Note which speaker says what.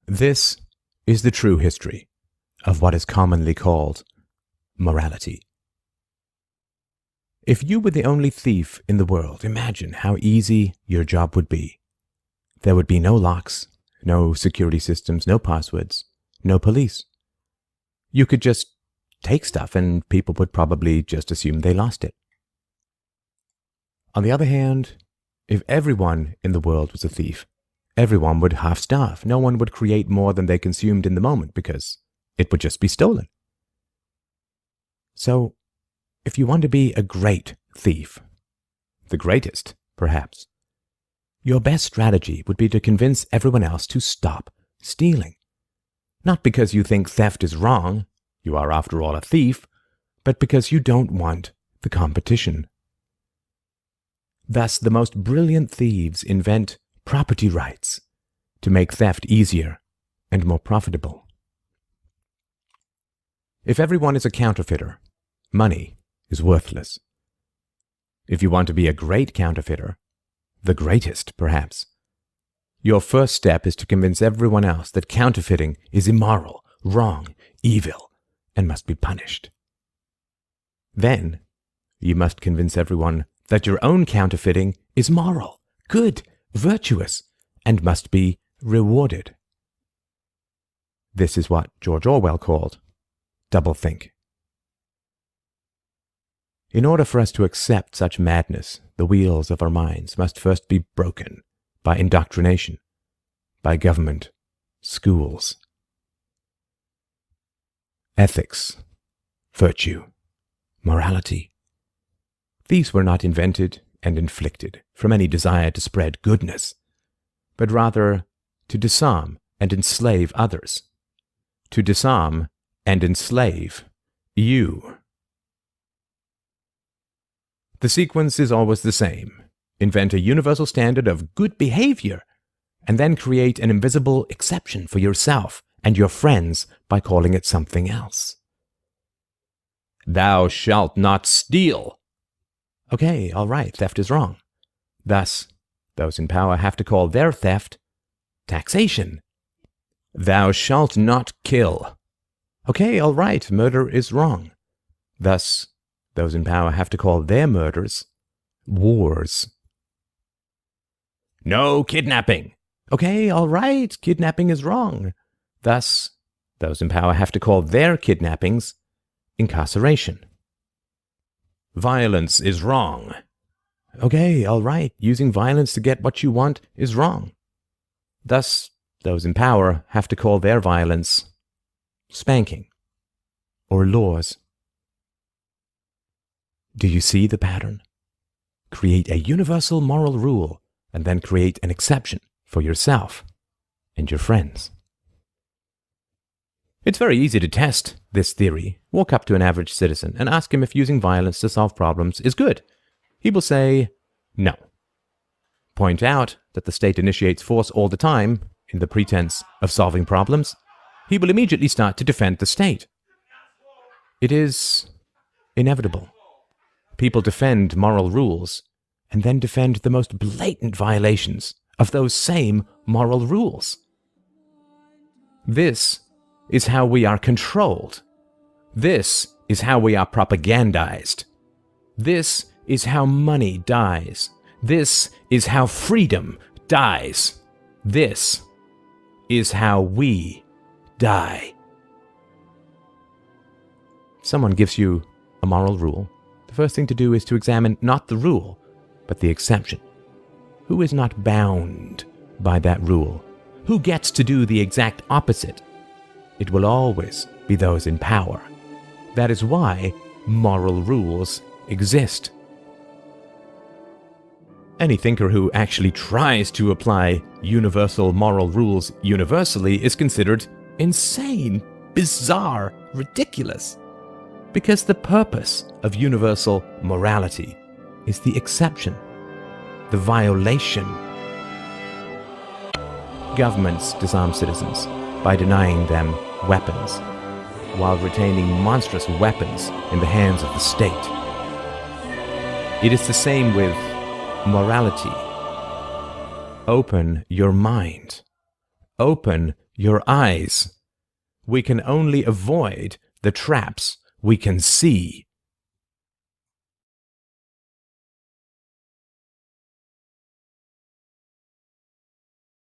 Speaker 1: This is the true history of what is commonly called morality. If you were the only thief in the world, imagine how easy your job would be. There would be no locks, no security systems, no passwords, no police. You could just take stuff and people would probably just assume they lost it. On the other hand, if everyone in the world was a thief, everyone would half-starve. No one would create more than they consumed in the moment because it would just be stolen. So, if you want to be a great thief, the greatest, perhaps, your best strategy would be to convince everyone else to stop stealing. Not because you think theft is wrong, you are after all a thief, but because you don't want the competition. Thus, the most brilliant thieves invent property rights to make theft easier and more profitable. If everyone is a counterfeiter, money is worthless. If you want to be a great counterfeiter, the greatest perhaps, your first step is to convince everyone else that counterfeiting is immoral, wrong, evil, and must be punished. Then, you must convince everyone that your own counterfeiting is moral, good, virtuous, and must be rewarded. This is what George Orwell called doublethink. In order for us to accept such madness, the wheels of our minds must first be broken by indoctrination, by government, schools. Ethics, virtue, morality. These were not invented and inflicted from any desire to spread goodness, but rather to disarm and enslave others, to disarm and enslave you. The sequence is always the same. Invent a universal standard of good behavior, and then create an invisible exception for yourself and your friends by calling it something else. Thou shalt not steal. Okay, all right, theft is wrong. Thus, those in power have to call their theft taxation. Thou shalt not kill. Okay, all right, murder is wrong. Thus, those in power have to call their murders wars. No kidnapping. Okay, all right, kidnapping is wrong. Thus, those in power have to call their kidnappings incarceration. Violence is wrong. Okay, all right, using violence to get what you want is wrong. Thus, those in power have to call their violence spanking or laws. Do you see the pattern? Create a universal moral rule and then create an exception for yourself and your friends. It's very easy to test this theory. Walk up to an average citizen and ask him if using violence to solve problems is good. He will say no. Point out that the state initiates force all the time in the pretense of solving problems. He will immediately start to defend the state. It is inevitable. People defend moral rules and then defend the most blatant violations of those same moral rules. This is how we are controlled. This is how we are propagandized. This is how money dies. This is how freedom dies. This is how we die. Someone gives you a moral rule. The first thing to do is to examine not the rule, but the exception. Who is not bound by that rule? Who gets to do the exact opposite? It will always be those in power. That is why moral rules exist. Any thinker who actually tries to apply universal moral rules universally is considered insane, bizarre, ridiculous. Because the purpose of universal morality is the exception, the violation. Governments disarm citizens by denying them weapons, while retaining monstrous weapons in the hands of the state. It is the same with morality. Open your mind. Open your eyes. We can only avoid the traps we can see.